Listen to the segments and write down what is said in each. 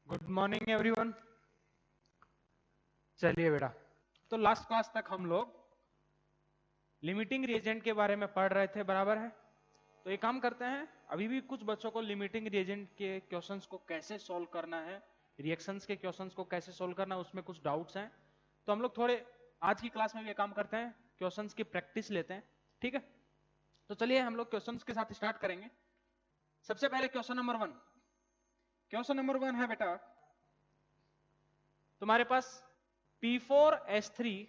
Good morning everyone. चलिए बेटा, तो लास्ट क्लास तक हम लोग लिमिटिंग रिएजेंट के बारे में पढ़ रहे थे, बराबर है। तो एक काम करते हैं, अभी भी कुछ बच्चों को लिमिटिंग रिएजेंट के क्वेश्चंस को कैसे सॉल्व करना है, रिएक्शंस के क्वेश्चंस को कैसे सॉल्व करना है, उसमें कुछ डाउट्स हैं। तो हम लोग थोड़े आज की क्लास में भी काम करते हैं, क्वेश्चंस की प्रैक्टिस लेते हैं, ठीक है। तो चलिए हम लोग क्वेश्चंस के साथ स्टार्ट करेंगे। सबसे पहले क्वेश्चन नंबर वन है बेटा, तुम्हारे पास P4S3,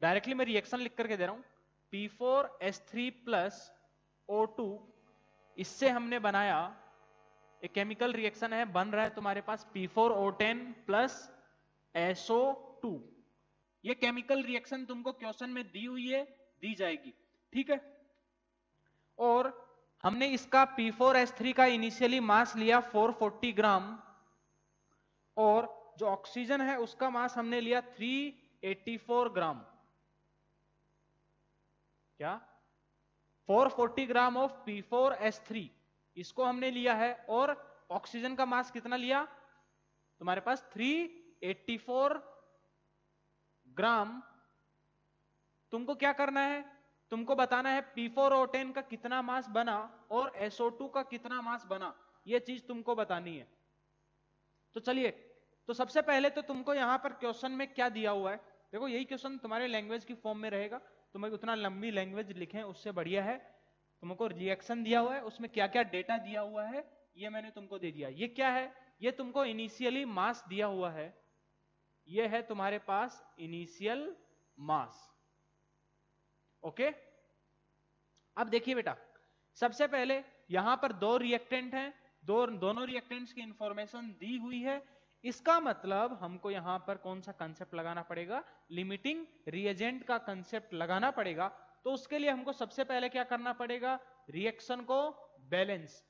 डायरेक्टली मैं रिएक्शन लिख करके दे रहा हूं, P4S3 प्लस O2, इससे हमने बनाया एक केमिकल रिएक्शन है, बन रहा है तुम्हारे पास P4O10 प्लस SO2। ये केमिकल रिएक्शन तुमको क्वेश्चन में दी हुई है, दी जाएगी, ठीक है। और हमने इसका P4S3 का इनिशियली मास लिया 440 ग्राम, और जो ऑक्सीजन है उसका मास हमने लिया 384 ग्राम। क्या 440 ग्राम ऑफ P4S3 इसको हमने लिया है, और ऑक्सीजन का मास कितना लिया तुम्हारे पास 384 ग्राम। तुमको क्या करना है, तुमको बताना है P4O10 का कितना मास बना और SO2 का कितना मास बना, यह चीज तुमको बतानी है। तो चलिए, तो सबसे पहले तो तुमको यहां पर क्वेश्चन में क्या दिया हुआ है, देखो यही क्वेश्चन तुम्हारे लैंग्वेज की फॉर्म में रहेगा, तुम्हें उतना लंबी लैंग्वेज लिखें उससे बढ़िया है। तुमको रिएक्शन दिया हुआ है, उसमें क्या क्या डेटा दिया हुआ है ये मैंने तुमको दे दिया। ये क्या है, ये तुमको इनिशियली मास दिया हुआ है, ये है तुम्हारे पास इनिशियल मास, ओके। अब देखिए बेटा, सबसे पहले यहां पर दो रिएक्टेंट हैं, दोनों रिएक्टेंट्स की इंफॉर्मेशन दी हुई है। इसका मतलब हमको यहां पर कौन सा कंसेप्ट लगाना पड़ेगा, लिमिटिंग रिएजेंट का कंसेप्ट लगाना पड़ेगा। तो उसके लिए हमको सबसे पहले क्या करना पड़ेगा, रिएक्शन को बैलेंस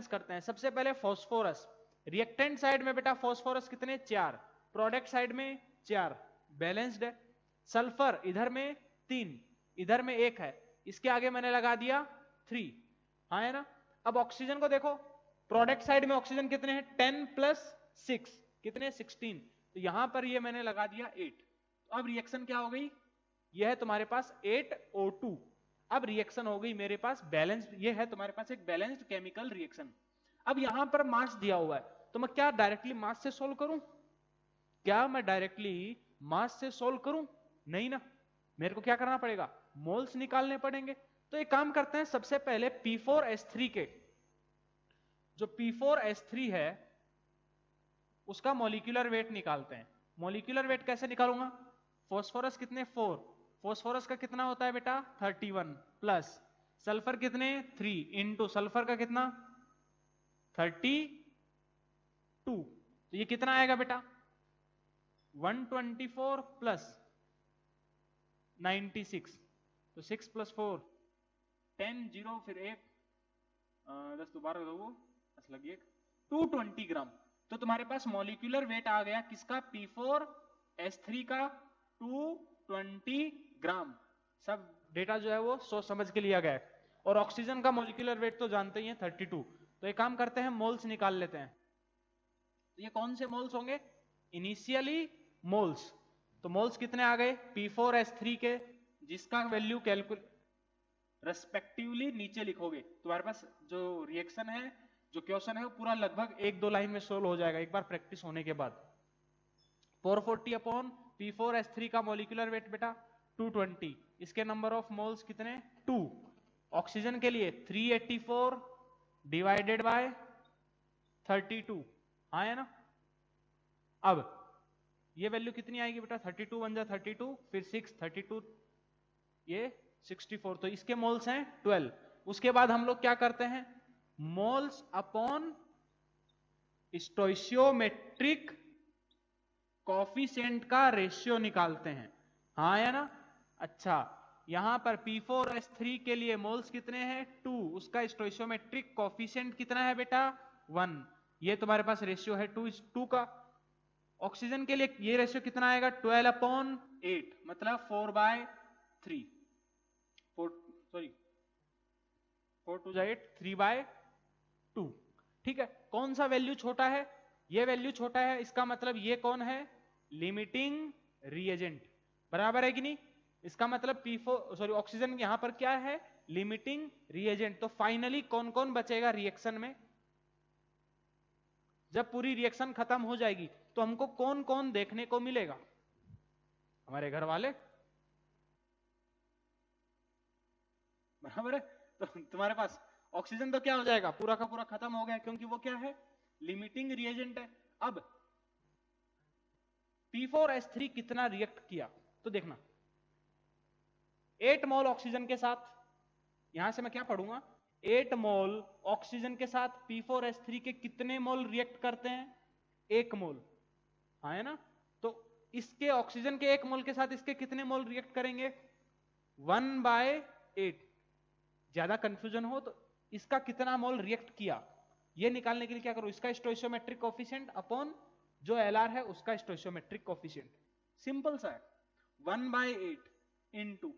करते हैं। सबसे पहले फास्फोरस, रिएक्टेंट साइड में बेटा फास्फोरस कितने 4, प्रोडक्ट साइड में 4, बैलेंस्ड है। सल्फर इधर में 3, इधर में 1 है, इसके आगे मैंने लगा दिया 3, हाँ है ना। अब ऑक्सीजन को देखो, प्रोडक्ट साइड में ऑक्सीजन कितने हैं 10 प्लस 6 कितने 16, तो यहां पर ये मैंने लगा दिया 8। तो अब रिएक्शन क्या हो गई, ये है तुम्हारे पास 8O2। अब रिएक्शन हो गई मेरे पास बैलेंस्ड, ये है तुम्हारे पास एक बैलेंस्ड केमिकल रिएक्शन। अब यहां पर मास दिया हुआ है, तो मैं क्या डायरेक्टली मास से सोल्व करूं, क्या मैं डायरेक्टली मास से सोल्व करूं, नहीं ना, मेरे को क्या करना पड़ेगा, मोल्स निकालने पड़ेंगे। तो एक काम करते हैं, सबसे पहले P4S3 के, जो P4S3 है उसका मॉलिक्यूलर वेट निकालते हैं। मॉलिक्यूलर वेट कैसे निकालूंगा, फास्फोरस कितने 4, फास्फोरस का कितना होता है बेटा 31, प्लस सल्फर कितने 3 इंटू सल्फर का कितना 32, तो ये कितना आएगा बेटा 124 प्लस 96, तो 6 प्लस 4 10, 0 फिर 1 10 दोबारा दो, 10 लगी 1, 220 ग्राम। तो तुम्हारे पास मॉलिक्यूलर वेट आ गया किसका P4S3 का 220 ग्राम। सब डेटा जो है वो सोच समझ के लिया गया है। और ऑक्सीजन का मॉलिक्यूलर वेट तो जानते ही हैं 32। तो एक काम करते हैं, मोल्स निकाल लेते हैं। तो ये कौन से मोल्स होंगे, इनिशियली मोल्स। तो मोल्स कितने आ गए P4S3 के, जिसका वैल्यू कैलकुलेट रेस्पेक्टिवली नीचे लिखोगे, तुम्हारे पास जो रिएक्शन है, जो क्वेश्चन है वो पूरा लगभग 1-2 लाइन में सोल्व हो जाएगा एक बार प्रैक्टिस होने के बाद। 440 अपॉन P4S3 का मॉलिक्यूलर वेट बेटा 220, इसके नंबर ऑफ मोल्स कितने 2, ऑक्सीजन के लिए 384 डिवाइडेड बाय 32, हाँ है ना। अब ये वैल्यू कितनी आएगी बेटा 32 बन जा 32, फिर 6 32, ये 64, तो इसके मोल्स हैं 12। उसके बाद हम लोग क्या करते हैं, मोल्स अपॉन स्टोइशियोमेट्रिक कॉफिशिएंट का रेशियो निकालते हैं, हाँ या ना। अच्छा, यहां पर P4S3 के लिए मोल्स कितने हैं 2, उसका स्टोइशियोमेट्रिक कॉफिशिएंट कितना है बेटा 1, ये तुम्हारे पास रेशियो है 2:2 का। ऑक्सीजन के लिए ये रेशियो कितना आएगा 12/8, मतलब 4/3, 4 2 8 3/2। ठीक है, कौन सा वैल्यू छोटा है? ये वैल्यू छोटा है, इसका मतलब ये कौन है? लिमिटिंग रिएजेंट, बराबर है कि नहीं? इसका मतलब P4 सॉरी ऑक्सीजन यहां पर क्या है? Limiting reagent. तो फाइनली कौन कौन बचेगा रिएक्शन में? जब पूरी रिएक्शन खत्म हो जाएगी तो हमको कौन कौन देखने को मिलेगा? हमारे घर वाले, बराबर है। तो तुम्हारे पास ऑक्सीजन तो क्या हो जाएगा? पूरा का पूरा खत्म हो गया, क्योंकि वो क्या है? लिमिटिंग रिएजेंट है। अब P4S3 कितना रिएक्ट किया? तो देखना 8 मोल ऑक्सीजन के साथ, यहां से मैं क्या पढ़ूंगा? 8 मोल ऑक्सीजन के साथ P4S3 के कितने मोल रिएक्ट करते हैं? 1 मोल, हाँ है ना? तो इसके ऑक्सीजन के 1 मोल के साथ इसके कितने मोल रिएक्ट करेंगे? 1/8। ज्यादा कंफ्यूजन हो तो इसका कितना मोल रिएक्ट किया ये निकालने के लिए क्या करो? इसका स्टोइशियोमेट्रिक कोफिशिएंट अपॉन जो एलआर है उसका स्टोइशियोमेट्रिक कोफिशिएंट, सिंपल सा है। 1/8 इनटू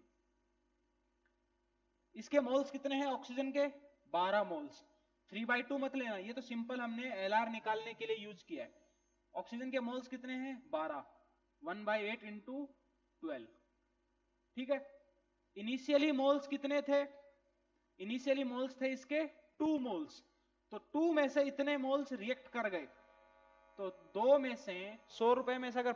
इसके मोल्स कितने हैं ऑक्सीजन के? 12 मोल्स। 3/2 मत लेना, ये तो सिंपल हमने एलआर निकालने के लिए यूज किया है। ऑक्सीजन के मोल्स कितने हैं? 12। 1/8 इंटू 12, ठीक है। इनिशियली मोल्स कितने थे? इनिशियली मोल्स थे इसके 2 मोल्स। तो 2 में से इतने मोल्स रिएक्ट कर गए, तो 2 में से 100 रुपए में से अगर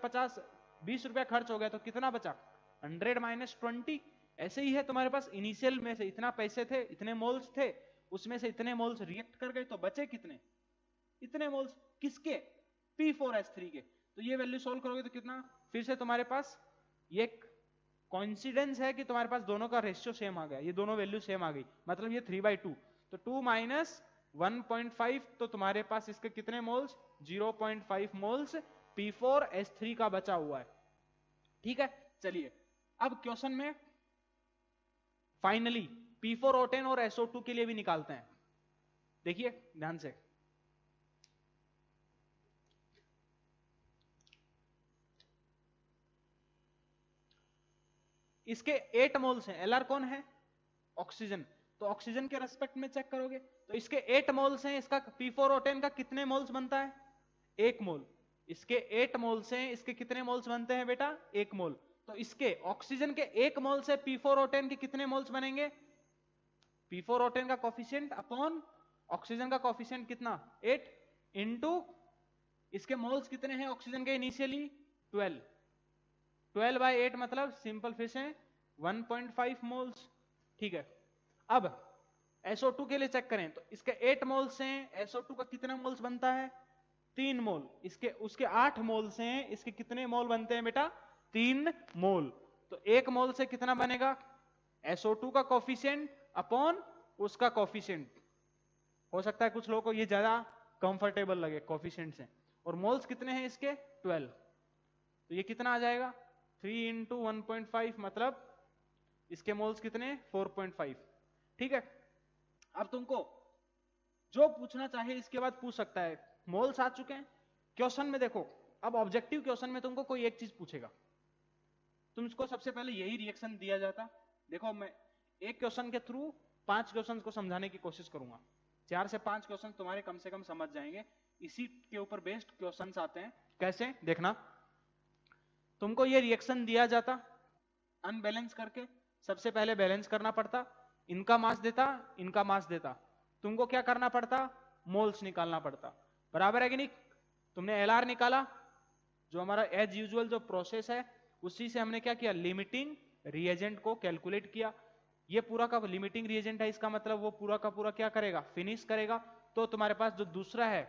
20 रुपया खर्च हो गया तो कितना बचा? 100 माइनस 20। ऐसे ही है, तुम्हारे पास इनिशियल में से इतना पैसे थे, इतने मोल्स थे, उसमें से इतने मोल्स रिएक्ट कर गए, तो बचे कितने? इतने मोल्स। किसके? P4S3 के। तो ये वैल्यू सोल्व करोगे तो कितना? फिर से तुम्हारे पास ये कोइंसिडेंस है कि तुम्हारे पास दोनों का रेशियो सेम आ गया, ये दोनों वैल्यू सेम आ गई, मतलब ये 3/2। तो 2 माइनस 1.5, तो तुम्हारे पास इसके कितने मोल्स? 0.5 मोल्स P4S3 का बचा हुआ है, ठीक है। चलिए अब क्वेश्चन में फाइनली P4O10 और SO2 के लिए भी निकालते हैं। देखिए ध्यान से, इसके 8 मोल्स हैं, एलआर कौन है? ऑक्सीजन। तो ऑक्सीजन के रेस्पेक्ट में चेक करोगे तो इसके 8 मोल्स हैं, इसका P4O10 का कितने मोल्स बनता है? 1 मोल। इसके 8 मोल्स हैं, इसके कितने मोल्स बनते हैं बेटा? 1 मोल। तो इसके ऑक्सीजन के 1 मोल से P4O10 के कितने मोल्स बनेंगे? P4O10 का कोफिशिएंट अपॉन ऑक्सीजन का कोफिशिएंट कितना? 8 इंटू इसके मोल्स कितने हैं ऑक्सीजन के इनिशियली? 12। 12/8 मतलब सिंपल फिर से 1.5 मोल्स, ठीक है। अब SO2 के लिए चेक करें तो इसके 8 मोल्स हैं, SO2 का कितना मोल्स बनता है? 3 मोल। इसके उसके 8 मोल्स हैं, इसके कितने मोल बनते हैं बेटा? 3 मोल। तो 1 मोल से कितना बनेगा? SO2 का कोफिशिएंट अपॉन उसका कोफिशिएंट। हो सकता है कुछ लोगों को ये ज्यादा कंफर्टेबल लगे कोफिशिएंट से। और मोल्स कितने हैं इसके? 12। तो ये कितना आ जाएगा? 3 इंटू 1.5 मतलब इसके मोल्स कितने? 4.5, ठीक है। अब तुमको जो पूछना चाहे इसके बाद पूछ सकता है। मोल्स आ चुके हैं क्वेश्चन में, देखो अब ऑब्जेक्टिव क्वेश्चन में तुमको कोई एक चीज पूछेगा, तुमको सबसे पहले यही रिएक्शन दिया जाता। देखो मैं एक क्वेश्चन के थ्रू 5 क्वेश्चन को समझाने की कोशिश करूंगा। 4 से 5 क्वेश्चन तुम्हारे कम से कम समझ जाएंगे, इसी के ऊपर बेस्ड क्वेश्चंस आते हैं। कैसे? देखना, तुमको ये रिएक्शन दिया जाता, अनबैलेंस करके सबसे पहले बैलेंस करना पड़ता, इनका मास देता, इनका मास देता, तुमको क्या करना पड़ता? मोल्स निकालना पड़ता, बराबर है कि नहीं? तुमने एलआर निकाला, जो हमारा एज यूजुअल जो प्रोसेस है उसी से हमने क्या किया? लिमिटिंग रिएजेंट को कैलकुलेट किया। ये पूरा का लिमिटिंग रिएजेंट है, इसका मतलब वो पूरा का पूरा क्या करेगा? फिनिश करेगा। तो तुम्हारे पास जो दूसरा है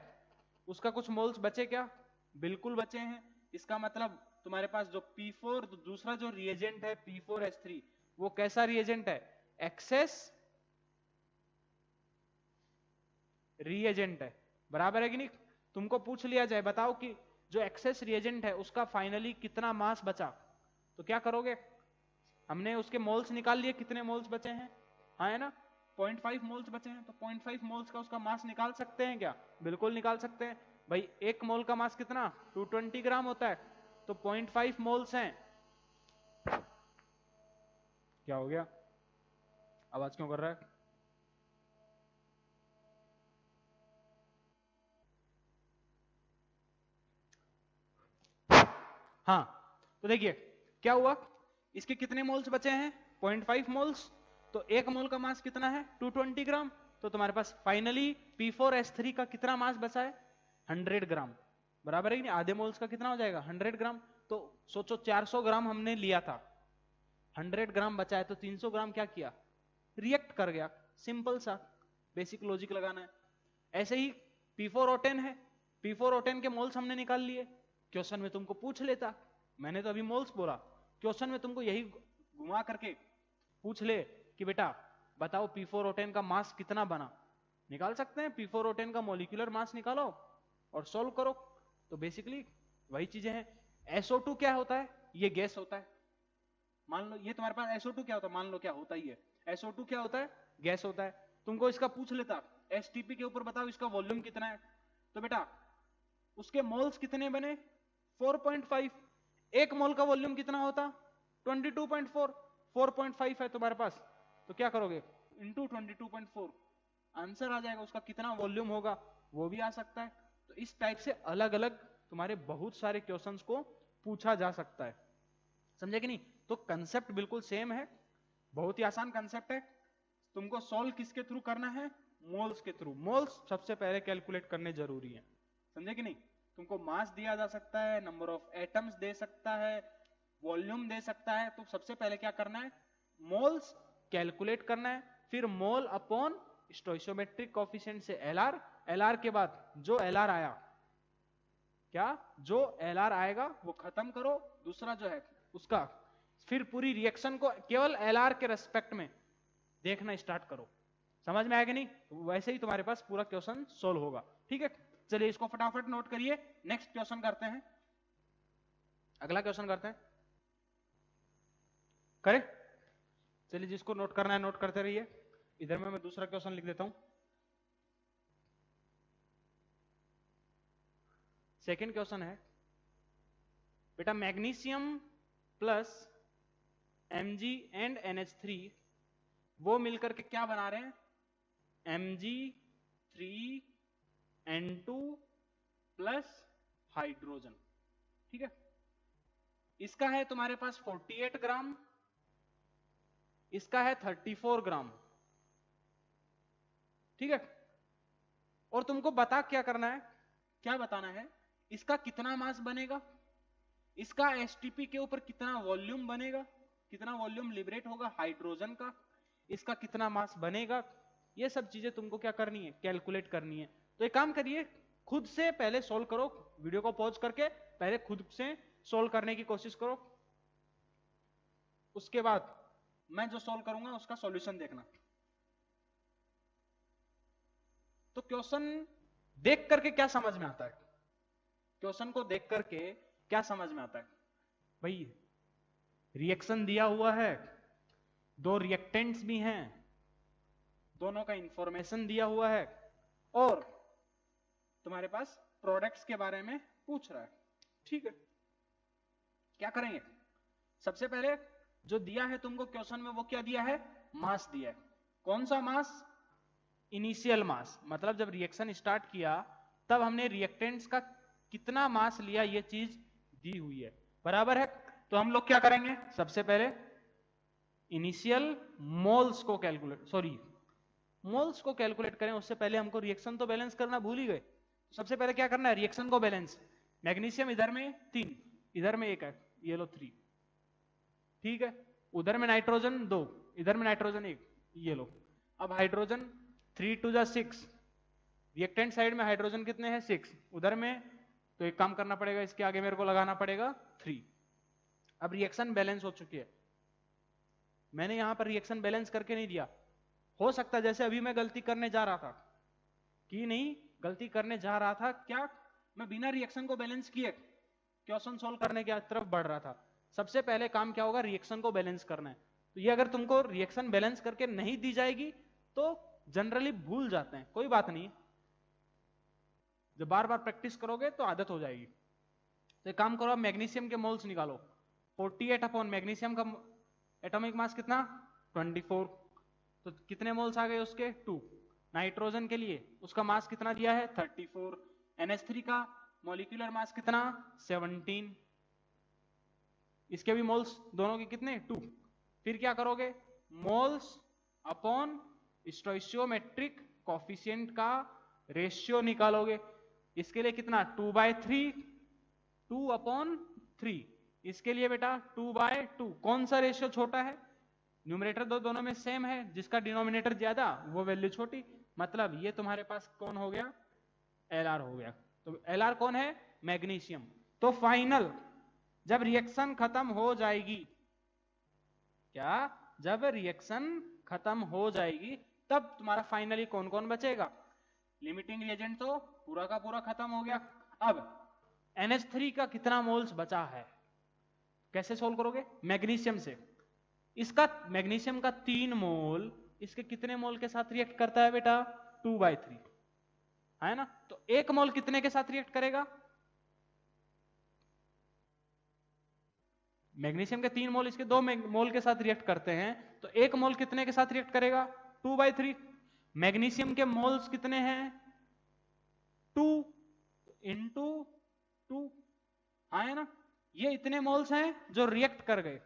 उसका कुछ मोल्स बचे क्या? बिल्कुल बचे हैं। इसका मतलब तुम्हारे पास जो P4 दूसरा जो रिएजेंट है P4S3 वो कैसा रिएजेंट है? एक्सेस रिएजेंट है, बराबर है कि नहीं? तुमको पूछ लिया जाए बताओ कि जो एक्सेस रिएजेंट है उसका फाइनली कितना मास बचा, तो क्या करोगे? हमने उसके मोल्स निकाल लिए, कितने मोल्स बचे हैं? हाँ है ना, 0.5 मोल्स बचे हैं। तो 0.5 मोल्स का उसका मास निकाल सकते हैं क्या? बिल्कुल निकाल सकते हैं भाई। 1 मोल का मास कितना? 220 ग्राम होता है। तो 0.5 मोल्स हैं। क्या हो गया? आवाज क्यों कर रहा है? हाँ, तो देखिए क्या हुआ, इसके कितने मोल्स बचे हैं, 0.5 मोल्स, तो एक मोल का मास कितना है 220 ग्राम। तो तुम्हारे पास फाइनली P4S3 का कितना मास बचा है 100 ग्राम, बराबर है कि नहीं, आधे मोल्स का कितना हो जाएगा 100 ग्राम। तो सोचो 400 ग्राम हमने लिया था, 100 ग्राम बचा है, तो 300 ग्राम क्या किया, रिएक्ट कर गया, सिंपल सा बेसिक लॉजिक लगाना है। ऐसे ही P4O10 है, P4O10 के मोल्स हमने निकाल लिए, क्वेश्चन में तुमको पूछ लेता, मैंने तो अभी मोल्स बोला, क्वेश्चन में तुमको यही घुमा करके पूछ ले कि बेटा बताओ P4O10 का मास कितना बना, निकाल सकते हैं, P4O10 का मॉलिक्यूलर मास निकालो और सॉल्व करो। तो बेसिकली वही चीजें हैं। SO2 क्या होता है, ये गैस होता है, मान लो ये तुम्हारे पास SO2 क्या होता है, मान लो क्या होता ही है, SO2 क्या होता है, गैस होता है। तुमको इसका पूछ लेता STP के ऊपर बताओ इसका वॉल्यूम कितना है, तो बेटा उसके मोल्स कितने बने 4.5, एक मोल का वॉल्यूम कितना होता 22.4, 4.5 है तुम्हारे पास, तो क्या करोगे इंटू 22.4, आंसर आ जाएगा, उसका कितना वॉल्यूम होगा वो भी आ सकता है। तो इस टाइप से अलग अलग तुम्हारे बहुत सारे क्वेश्चंस को पूछा जा सकता है, समझे कि नहीं। तो कंसेप्ट बिल्कुल सेम है, बहुत ही आसान कंसेप्ट है। तुमको सॉल्व किसके थ्रू करना है, मोल्स के थ्रू, मोल्स सबसे पहले कैलकुलेट करने जरूरी है, समझे कि नहीं। तुमको मास दिया जा सकता है, नंबर ऑफ एटम्स दे सकता है, वॉल्यूम दे सकता है, तो सबसे पहले क्या करना है मोल्स कैलकुलेट करना है, फिर मोल अपॉन स्टोइशियोमेट्रिक कोफिशिएंट से एलआर, एलआर के बाद जो एलआर आया, क्या जो एलआर आएगा वो खत्म करो, दूसरा जो है उसका, फिर पूरी रिएक्शन को केवल एलआर के रेस्पेक्ट में देखना स्टार्ट करो, समझ में आएगा नहीं, तो वैसे ही तुम्हारे पास पूरा क्वेश्चन सोल्व होगा, ठीक है। चलिए इसको फटाफट नोट करिए, नेक्स्ट क्वेश्चन करते हैं, अगला क्वेश्चन करते हैं, करें, चलिए जिसको नोट करना है नोट करते रहिए, इधर में मैं दूसरा क्वेश्चन लिख देता हूं। सेकंड क्वेश्चन है बेटा, magnesium plus Mg and NH3 वो मिलकर के क्या बना रहे हैं Mg3N2 प्लस हाइड्रोजन, ठीक है। इसका है तुम्हारे पास 48 ग्राम, इसका है 34 ग्राम, ठीक है। और तुमको बता क्या करना है, क्या बताना है, इसका कितना मास बनेगा, इसका एसटीपी के ऊपर कितना वॉल्यूम बनेगा, कितना वॉल्यूम लिबरेट होगा हाइड्रोजन का, इसका कितना मास बनेगा, ये सब चीजें तुमको क्या करनी है कैलकुलेट करनी है। तो एक काम करिए, खुद से पहले सोल्व करो, वीडियो को पॉज करके पहले खुद से सोल्व करने की कोशिश करो, उसके बाद मैं जो सोल्व करूंगा उसका सॉल्यूशन देखना। तो क्वेश्चन देख करके क्या समझ में आता है, क्वेश्चन को देख करके क्या समझ में आता है भाई, रिएक्शन दिया हुआ है, दो रिएक्टेंट्स भी हैं, दोनों का इंफॉर्मेशन दिया हुआ है, और तुम्हारे पास प्रोडक्ट्स के बारे में पूछ रहा है, ठीक है। क्या करेंगे, सबसे पहले जो दिया है तुमको क्वेश्चन में वो क्या दिया है, मास दिया है, कौन सा मास, इनिशियल मास, मतलब जब रिएक्शन स्टार्ट किया तब हमने रिएक्टेंट्स का कितना मास लिया ये चीज दी हुई है, बराबर है। तो हम लोग क्या करेंगे, सबसे पहले इनिशियल मोल्स को कैलकुलेट, सॉरी मोल्स को कैलकुलेट करें, उससे पहले हमको रिएक्शन तो बैलेंस करना भूल ही गए। सबसे पहले क्या करना है, रिएक्शन को बैलेंस, मैग्नीशियम इधर में 3, इधर में 1 है, ये लो 3, ठीक है, उधर में नाइट्रोजन 2, इधर में नाइट्रोजन 1, ये लो। अब हाइड्रोजन 3 2 जा 6, रिएक्टेंट साइड में हाइड्रोजन कितने हैं 6, उधर में, तो एक काम करना पड़ेगा, इसके आगे मेरे को लगाना पड़ेगा 3। अब रिएक्शन बैलेंस हो चुकी है, मैंने यहां पर रिएक्शन बैलेंस करके नहीं दिया, हो सकता है जैसे अभी मैं गलती करने जा रहा था, कि नहीं गलती करने जा रहा था, क्या मैं बिना रिएक्शन को बैलेंस किए क्वेश्चन सोल्व करने की तरफ बढ़ रहा था। सबसे पहले काम क्या होगा, रिएक्शन को बैलेंस करना है। तो ये अगर तुमको रिएक्शन बैलेंस करके नहीं दी जाएगी तो जनरली भूल जाते हैं, कोई बात नहीं, जब बार बार प्रैक्टिस करोगे तो आदत हो जाएगी। तो एक काम करो, मैग्नीशियम के मोल्स निकालो, 48 अपॉन मैग्नीशियम का एटॉमिक मास कितना 24, तो कितने मोल्स आ गए उसके 2। नाइट्रोजन के लिए उसका मास कितना दिया है 34, NH3 का मॉलिक्यूलर मास कितना 17, इसके भी मोल्स दोनों के कितने 2। फिर क्या करोगे, मोल्स अपॉन स्टोइचियोमेट्रिक कोफिशिएंट का रेशियो निकालोगे। इसके लिए कितना 2/3, 2/3। इसके लिए बेटा 2/2। कौन सा रेशियो छोटा है, न्यूमरेटर दोनों में सेम है, जिसका डिनोमिनेटर ज्यादा वो वैल्यू छोटी, मतलब ये तुम्हारे पास कौन हो गया, एलआर हो गया। तो एलआर कौन है, मैग्नीशियम। तो फाइनल जब रिएक्शन खत्म हो जाएगी, क्या, जब रिएक्शन खत्म हो जाएगी तब तुम्हारा फाइनली कौन कौन बचेगा, लिमिटिंग रिएजेंट तो पूरा का पूरा खत्म हो गया। अब NH3 का कितना मोल्स बचा है, कैसे सोल्व करोगे, मैग्नीशियम से। इसका मैग्नीशियम का 3 मोल इसके कितने मोल के साथ रिएक्ट करता है बेटा, 2/3 है ना। तो 1 मोल कितने के साथ रिएक्ट करेगा, मैग्नीशियम के 3 मोल इसके 2 मोल के साथ रिएक्ट करते हैं, तो 1 मोल कितने के साथ रिएक्ट करेगा, 2/3। मैग्नीशियम के मोल्स कितने हैं, 2 इंटू 2, हाँ है ना। ये इतने मोल्स हैं जो रिएक्ट कर गए।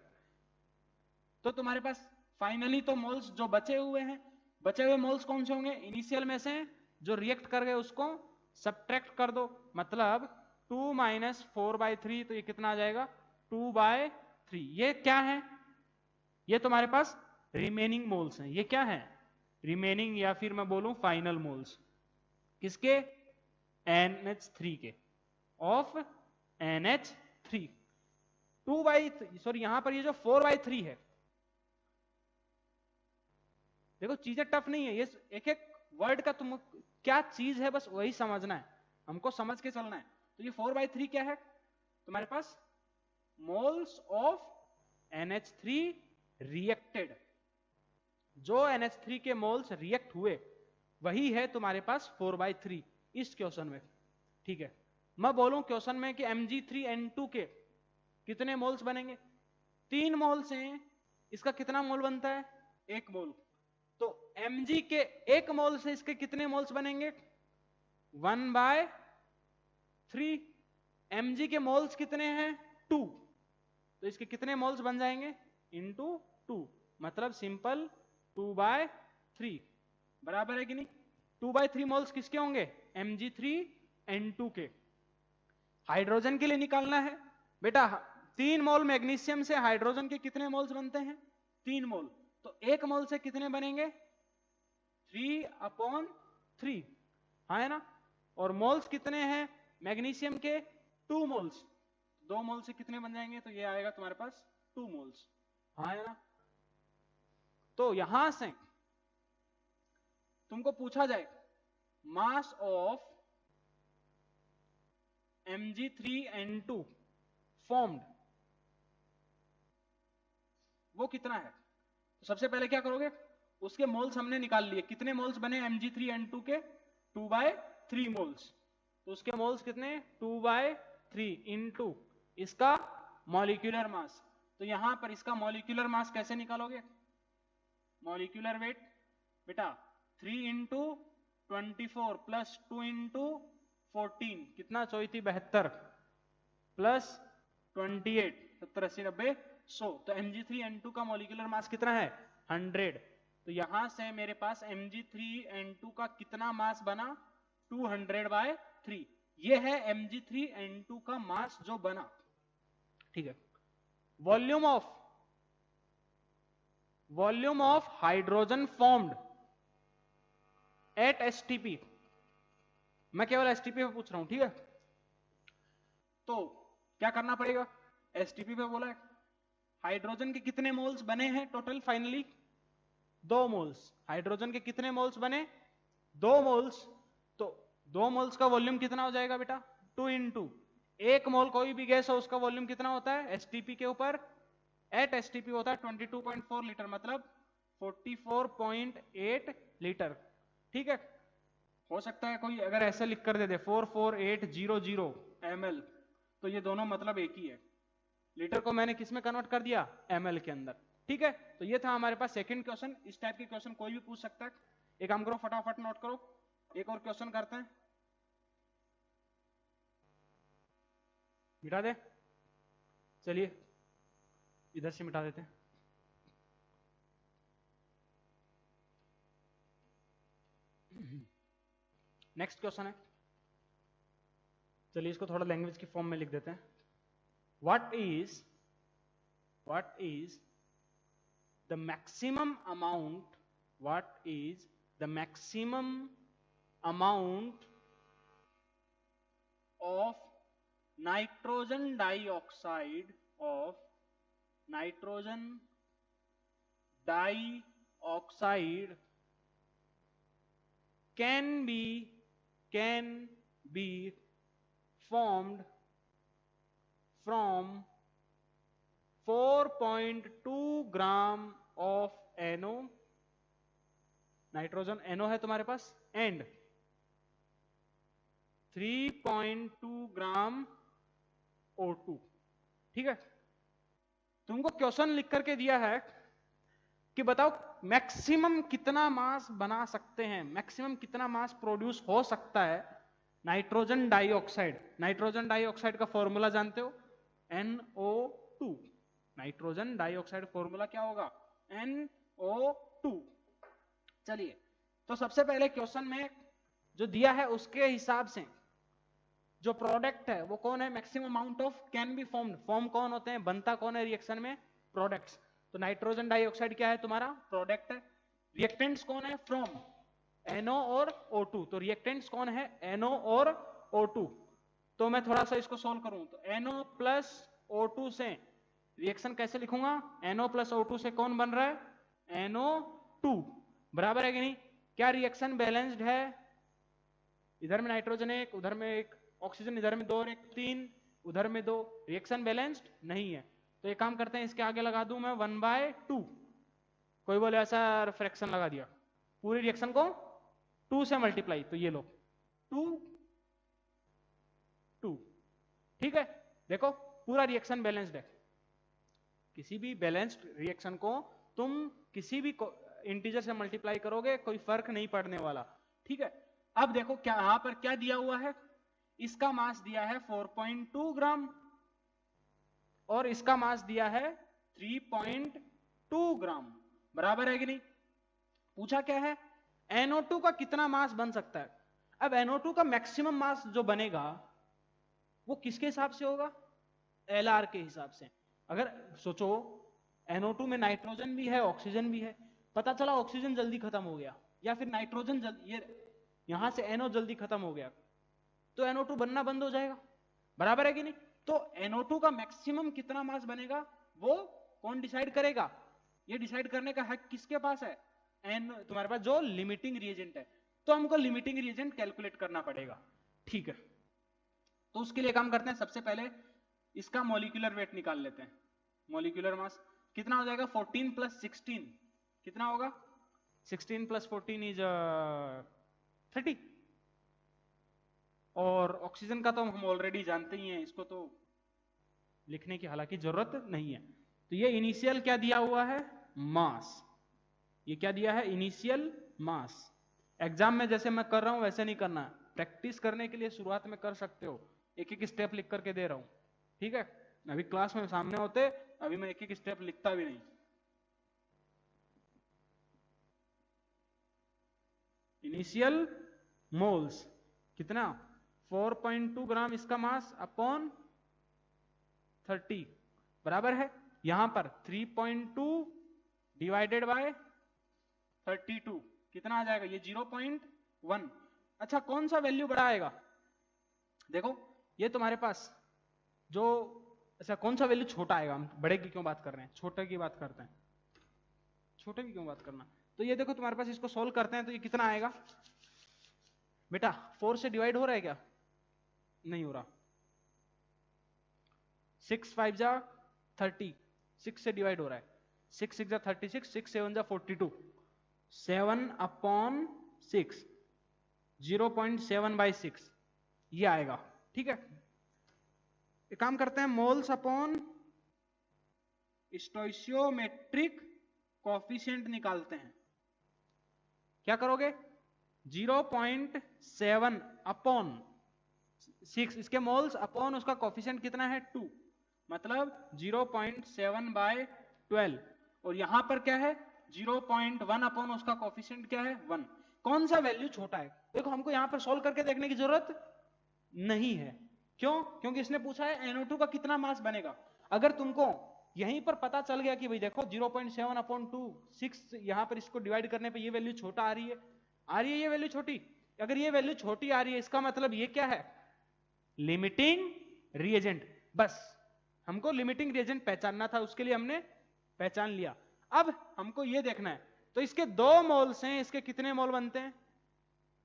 तो तुम्हारे पास फाइनली तो मोल्स जो बचे हुए हैं, बचे हुए मोल्स कौन से होंगे, इनिशियल में से जो रिएक्ट कर गए उसको सब्ट्रैक्ट कर दो, मतलब 2 - 4/3, तो ये कितना आ जाएगा 2/3। ये क्या है, ये तुम्हारे पास रिमेनिंग मोल्स हैं। ये क्या है, रिमेनिंग, या फिर मैं बोलूं फाइनल मोल्स, किसके, NH3 के, ऑफ NH3। 2/3, सॉरी यहां पर ये जो 4/3 है, देखो चीजें टफ नहीं है, ये एक एक वर्ड का तुम क्या चीज है बस वही समझना है, हमको समझ के चलना है। तो ये 4/3 क्या है, तुम्हारे पास मोल्स ऑफ NH3 रिएक्टेड, जो NH3 के मोल्स रिएक्ट हुए वही है तुम्हारे पास 4/3 इस क्वेश्चन में। ठीक है, मैं बोलूं क्वेश्चन में कि Mg3N2 के कितने मोल्स बनेंगे, 3 मोल्स हैं, इसका कितना मोल बनता है, 1 मोल। तो Mg के 1 मोल से इसके कितने मोल्स बनेंगे, 1/3। Mg के मोल्स कितने हैं 2, तो इसके कितने मोल्स बन जाएंगे, इंटू 2, मतलब सिंपल 2/3, बराबर है कि नहीं। 2/3 मोल्स किसके होंगे, Mg3N2 के। हाइड्रोजन के लिए निकालना है बेटा, 3 मोल मैग्नीशियम से हाइड्रोजन के कितने मोल्स बनते हैं, 3 मोल। तो 1 मोल से कितने बनेंगे, 3/3, हाँ है ना। और मोल्स कितने हैं मैग्नीशियम के, 2 मोल्स, 2 मोल से कितने बन जाएंगे, तो ये आएगा तुम्हारे पास 2 मोल्स, हाँ है ना। तो यहां से तुमको पूछा जाए मास ऑफ Mg3N2 फॉर्म्ड वो कितना है, तो सबसे पहले क्या करोगे, उसके मोल्स हमने निकाल लिए, कितने मोल्स बने Mg3N2 के, 2/3 मोल्स। तो उसके मोल्स कितने, 2/3 इंटू इसका मॉलिक्यूलर मास। तो यहां पर इसका मॉलिक्यूलर मास कैसे निकालोगे, मॉलिक्यूलर वेट बेटा 3 इंटू 24 प्लस 2 इंटू 14, कितना 74 प्लस 28, 70 80 90 100। तो Mg3N2 का मॉलिक्यूलर मास कितना है 100। तो यहां से मेरे पास Mg3N2 का कितना मास बना 200/3, ये है Mg3N2 का मास जो बना। ठीक है, volume of hydrogen formed at STP, मैं केवल STP पे पूछ रहा हूं, ठीक है। तो क्या करना पड़ेगा, STP पे बोला है हाइड्रोजन के कितने मोल्स बने हैं टोटल, फाइनली 2 मोल्स। हाइड्रोजन के कितने मोल्स बने, 2 मोल्स। तो 2 मोल्स का वॉल्यूम कितना हो जाएगा बेटा, 2 इंटू 1 मोल कोई भी गैस हो उसका वॉल्यूम कितना होता है STP के ऊपर, एट STP होता है 22.4 लीटर, मतलब 44.8 लीटर। ठीक है, हो सकता है कोई अगर ऐसे लिख कर दे दे 44800 ml, तो ये दोनों मतलब एक ही है, लीटर को मैंने किस में कन्वर्ट कर दिया, ml के अंदर। ठीक है, तो ये था हमारे पास सेकंड क्वेश्चन। इस टाइप के क्वेश्चन कोई भी पूछ सकता है। एक काम करो, फटाफट नोट करो, एक और क्वेश्चन करते हैं, मिटा दे, चलिए इधर से मिटा देते हैं। नेक्स्ट क्वेश्चन है, चलिए इसको थोड़ा लैंग्वेज की फॉर्म में लिख देते हैं। What is the maximum amount, what is the maximum amount of nitrogen dioxide can be formed from 4.2 gram of NO, nitrogen NO है तुम्हारे पास, एंड 3.2 ग्राम O2। ठीक है, तुमको क्वेश्चन लिख करके दिया है कि बताओ मैक्सिमम कितना मास बना सकते हैं, मैक्सिमम कितना मास प्रोड्यूस हो सकता है नाइट्रोजन डाइऑक्साइड। नाइट्रोजन डाइऑक्साइड का फॉर्मूला जानते हो, NO2। नाइट्रोजन डाइऑक्साइड फॉर्मूला क्या होगा, NO2। चलिए, तो सबसे पहले क्वेश्चन में जो दिया है उसके हिसाब से जो प्रोडक्ट है वो कौन है, maximum amount of can be formed, form कौन होते हैं, बनता कौन है रिएक्शन में, प्रोडक्ट्स। तो नाइट्रोजन डाइऑक्साइड क्या है तुम्हारा, प्रोडक्ट है। रिएक्टेंट्स कौन है, फ्रॉम NO और O2। तो रिएक्टेंट्स कौन है, NO और O2। तो मैं थोड़ा सा इसको सोल्व करूं तो NO प्लस O2 से रिएक्शन कैसे लिखूंगा, NO प्लस O2 से कौन बन रहा है, NO2, बराबर है कि नहीं। क्या रिएक्शन बैलेंस्ड है, इधर में नाइट्रोजन एक, उधर में एक ऑक्सीजन, इधर में दो और एक तीन, उधर में दो, रिएक्शन बैलेंस्ड नहीं है। तो एक काम करते हैं, इसके आगे लगा दूं मैं 1/2। कोई बोले ऐसा फ्रैक्शन लगा दिया, पूरी रिएक्शन को 2 से मल्टीप्लाई, तो ये लो 2 2। ठीक है, देखो पूरा रिएक्शन बैलेंस्ड है। किसी भी बैलेंस्ड रिएक्शन को तुम किसी भी इंटीजर से मल्टीप्लाई करोगे कोई फर्क नहीं पड़ने वाला। ठीक है, अब देखो क्या यहां पर क्या दिया हुआ है, इसका मास दिया है 4.2 ग्राम और इसका मास दिया है 3.2 ग्राम, बराबर है कि नहीं। पूछा क्या है, NO2 का कितना मास बन सकता है। अब NO2 का मैक्सिमम मास जो बनेगा वो किसके हिसाब से होगा, LR के हिसाब से। अगर सोचो NO2 में नाइट्रोजन भी है ऑक्सीजन भी है, पता चला ऑक्सीजन जल्दी खत्म हो गया या फिर नाइट्रोजन ये यहां से NO जल्दी खत्म हो गया, तो NO2 बनना बंद हो जाएगा, बराबर है कि नहीं। तो NO2 का मैक्सिमम कितना मास बनेगा वो कौन डिसाइड करेगा, ये डिसाइड करने का हक किसके पास है, तुम्हारे पास जो लिमिटिंग रिएजेंट है। तो हमको लिमिटिंग रिएजेंट कैलकुलेट करना पड़ेगा। ठीक है, तो उसके लिए काम करते हैं, सबसे पहले इसका मॉलिक्यूलर वेट निकाल लेते हैं। मॉलिक्यूलर मास कितना हो जाएगा, 14 प्लस 16 कितना होगा, 16 प्लस 14 इज 30। और ऑक्सीजन का तो हम ऑलरेडी जानते ही हैं, इसको तो लिखने की हालांकि जरूरत नहीं है। तो ये इनिशियल क्या दिया हुआ है, मास। ये क्या दिया है, इनिशियल मास। एग्जाम में जैसे मैं कर रहा हूं वैसे नहीं करना, प्रैक्टिस करने के लिए शुरुआत में कर सकते हो, एक एक स्टेप लिख करके दे रहा हूं। ठीक है, अभी क्लास में सामने होते अभी मैं एक एक स्टेप लिखता भी नहीं। इनिशियल मोल्स कितना, 4.2 ग्राम इसका मास अपॉन 30, बराबर है यहां पर 3.2 डिवाइडेड बाय 32 कितना आ जाएगा, ये 0.1। अच्छा, कौन सा वैल्यू बड़ा आएगा, देखो ये तुम्हारे पास जो, अच्छा कौन सा वैल्यू छोटा आएगा, हम बड़े की क्यों बात कर रहे हैं, छोटे की बात करते हैं, छोटे की क्यों बात करना। तो ये देखो तुम्हारे पास, इसको सोल्व करते हैं तो ये कितना आएगा बेटा, 4 से डिवाइड हो रहा है क्या, नहीं हो रहा, 6 5 जा 30, 6 से डिवाइड हो रहा है, 6 6 जा 36, 6 7 जा 42, 7 अपॉन 6, 0.7/6 ये आएगा। ठीक है, एक काम करते हैं, मोल्स अपॉन स्टोइशियोमेट्रिक कोफिशिएंट निकालते हैं। क्या करोगे, 0.7 अपॉन 6, इसके मोल्स अपॉन उसका कोफिशिएंट कितना है 2, मतलब 0.7 बाय 12, और यहां पर क्या है 0.1 अपॉन उसका कोफिशिएंट क्या है 1। कौन सा वैल्यू छोटा है? देखो हमको यहां पर सॉल्व करके देखने की जरूरत नहीं है। क्यों? क्योंकि इसने पूछा है NO2 का कितना मास बनेगा। अगर तुमको यहीं पर पता चल गया कि भाई देखो 0.7 अपॉन 2 6, यहां पर इसको डिवाइड करने पे ये वैल्यू छोटा आ रही है ये वैल्यू छोटी। अगर ये वैल्यू छोटी आ रही है इसका मतलब ये क्या है? Limiting reagent. बस हमको लिमिटिंग रिएजेंट पहचानना था, उसके लिए हमने पहचान लिया। अब हमको ये देखना है, तो इसके 2 मोल्स हैं, इसके कितने मोल बनते हैं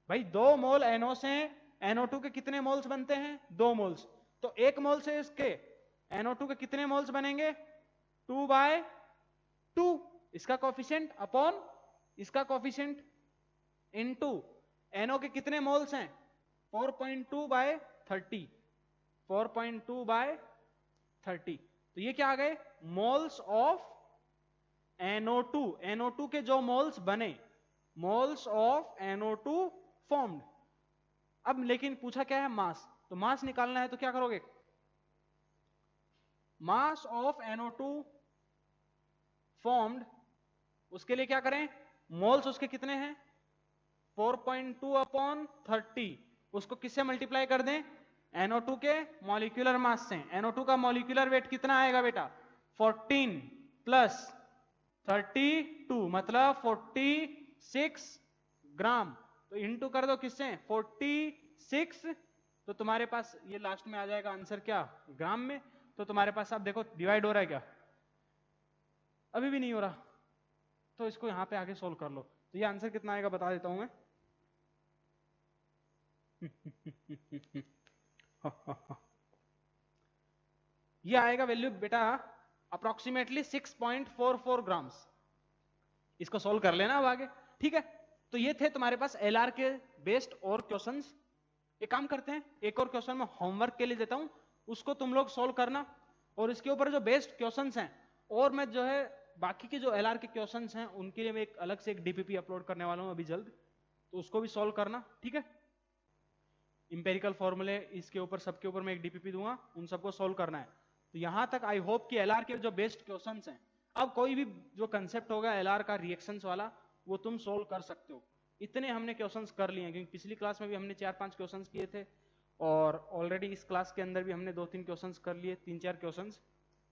भाई? 2 मोल NO से NO2 के कितने मोल्स बनते हैं? 2 मोल्स। तो 1 मोल से इसके NO2 के कितने मोल्स बनेंगे? 2/2 इसका कोफिशिएंट अपॉन इसका कोफिशिएंट इनटू NO के कितने मोल्स हैं? 4.2/30 4.2/30। तो ये क्या आ गए? Moles of NO2। NO2 के जो मोल्स बने, मोल्स ऑफ NO2 फॉर्म्ड। अब लेकिन पूछा क्या है? मास। तो मास निकालना है तो क्या करोगे? मास ऑफ NO2 फॉर्म्ड, उसके लिए क्या करें? मोल्स उसके कितने हैं? 4.2 अपॉन 30, उसको किससे मल्टीप्लाई कर दें? NO2 के मॉलिक्यूलर मास से। NO2 का मॉलिक्यूलर वेट कितना आएगा बेटा? 14 प्लस 32 मतलब 46 ग्राम। तो इंटू कर दो किससे? 46। तो तुम्हारे पास ये लास्ट में आ जाएगा आंसर क्या? ग्राम में। तो तुम्हारे पास अब देखो डिवाइड हो रहा है क्या? अभी भी नहीं हो रहा, तो इसको यहां पे आगे सोल्व कर लो। तो ये आंसर कितना आएगा बता देता हूं मैं। ये आएगा वैल्यू बेटा अप्रोक्सीमेटली 6.44 ग्राम्स। इसको सोल्व कर लेना अब आगे, ठीक है? तो ये थे तुम्हारे पास LR के बेस्ड और क्वेश्चंस। एक काम करते हैं, एक और क्वेश्चन मैं होमवर्क के लिए देता हूं, उसको तुम लोग सोल्व करना। और इसके ऊपर जो बेस्ड क्वेश्चंस हैं, और मैं जो है बाकी के जो LR के क्वेश्चंस हैं उनके लिए मैं एक अलग से एक DPP अपलोड करने वाला हूं अभी जल्द, तो उसको भी सोल्व करना, ठीक है? इंपेरिकल फॉर्मूले इसके ऊपर सबके ऊपर मैं एक DPP दूंगा, उन सबको सोल्व करना है। तो यहां तक आई होप कि LR के जो बेस्ड क्वेश्चंस हैं, अब कोई भी जो कंसेप्ट होगा LR का रिएक्शंस वाला, वो तुम सोल्व कर सकते हो। इतने हमने क्वेश्चंस कर लिए हैं, क्योंकि पिछली क्लास में भी हमने 4-5 क्वेश्चंस किए थे, और ऑलरेडी इस क्लास के अंदर भी हमने 2-3 क्वेश्चंस कर लिए, 3-4 क्वेश्चंस।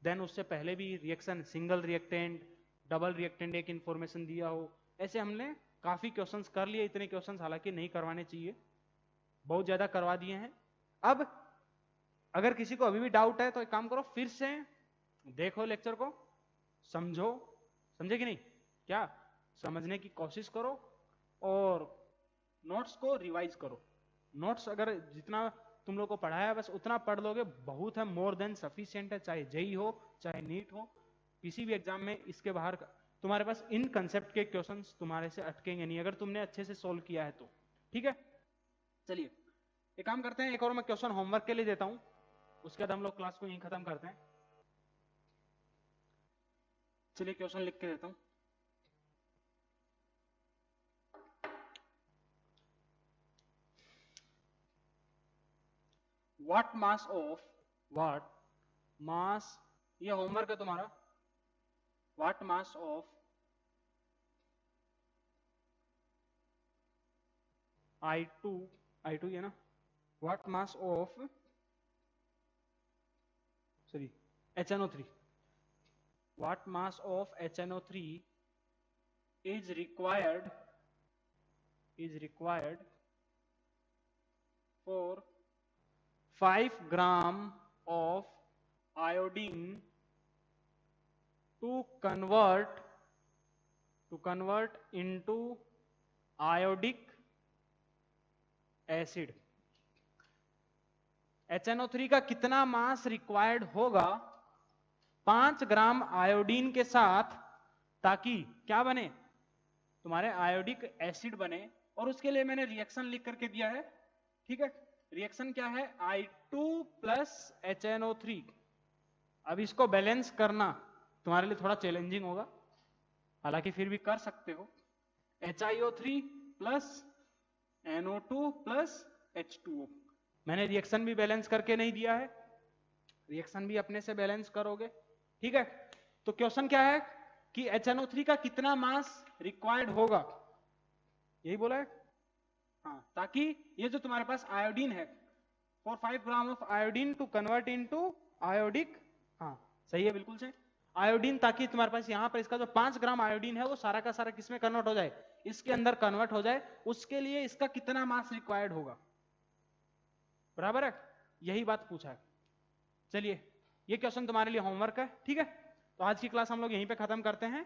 देन उससे पहले भी reaction, single reactant, double reactant, एक इंफॉर्मेशन दिया हो, ऐसे हमने काफी क्वेश्चंस कर लिए। इतने क्वेश्चंस हालांकि नहीं करवाने चाहिए, बहुत ज्यादा करवा दिए हैं। अब अगर किसी को अभी भी डाउट है तो एक काम करो, फिर से देखो लेक्चर को, समझो, समझे कि नहीं? क्या समझने की कोशिश करो, और नोट्स को रिवाइज करो। नोट्स अगर जितना तुम लोग को पढ़ाया बस उतना पढ़ लोगे, बहुत है, मोर देन सफिशिएंट है। चाहे जेई हो, चाहे नीट हो, किसी भी एग्जाम में इसके बाहर तुम्हारे पास इन कंसेप्ट के क्वेश्चंस तुम्हारे से अटकेंगे नहीं, अगर तुमने अच्छे से सोल्व किया है तो, ठीक है? चलिए एक काम करते हैं, एक और मैं क्वेश्चन होमवर्क के लिए देता हूं, उसके बाद हम लोग क्लास को यहीं खत्म करते हैं। चलिए क्वेश्चन लिख के देता हूं। व्हाट मास, ये होमवर्क है तुम्हारा। व्हाट मास ऑफ I2 ये ना, what mass of HNO3, what mass of HNO3 is required for 5 gram of iodine to convert into iodic acid? HNO3 का कितना मास रिक्वायर्ड होगा 5 ग्राम आयोडीन के साथ, ताकि क्या बने? तुम्हारे आयोडिक एसिड बने। और उसके लिए मैंने रिएक्शन लिख करके दिया है, ठीक है? रिएक्शन क्या है? I2 plus HNO3। अब इसको बैलेंस करना तुम्हारे लिए थोड़ा चैलेंजिंग होगा, हालांकि फिर भी कर सकते हो। HiO3 plus NO2 plus H2O। मैंने रिएक्शन भी बैलेंस करके नहीं दिया है, रिएक्शन भी अपने से बैलेंस करोगे, ठीक है। तो क्वेश्चन क्या है कि HNO3 का कितना मास रिक्वायर्ड होगा, यही बोला है। हाँ, ताकि ये जो तुम्हारे पास आयोडीन है, for 5 gram of iodine to convert into iodic, हाँ सही है बिल्कुल से, आयोडीन, ताकि तुम्हारे पास यहाँ पर इसका जो 5 ग्राम आयोडीन है वो सारा का सारा किसमें कन्वर्ट हो जाए, इसके अंदर कन्वर्ट हो जाए, उसके लिए इसका कितना मास रिक्वायर्ड होगा, बराबर है, यही बात पूछा है। चलिए ये क्वेश्चन तुम्हारे लिए होमवर्क है, ठीक है। तो आज की क्लास हम लोग यहीं पे खत्म करते हैं।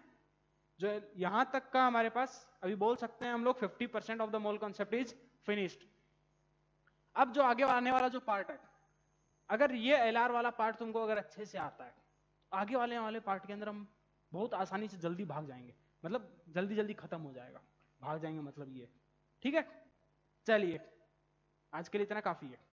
जो यहां तक का हमारे पास अभी बोल सकते हैं हम लोग 50% of the mole concept is finished. अब जो आगे आने वाला जो पार्ट है, अगर ये LR वाला पार्ट तुमको अगर अच्छे से आता है, आगे वाले पार्ट के अंदर हम बहुत आसानी से जल्दी भाग जाएंगे, मतलब जल्दी जल्दी खत्म हो जाएगा, भाग जाएंगे मतलब ये, ठीक है। चलिए आज के लिए इतना काफी है।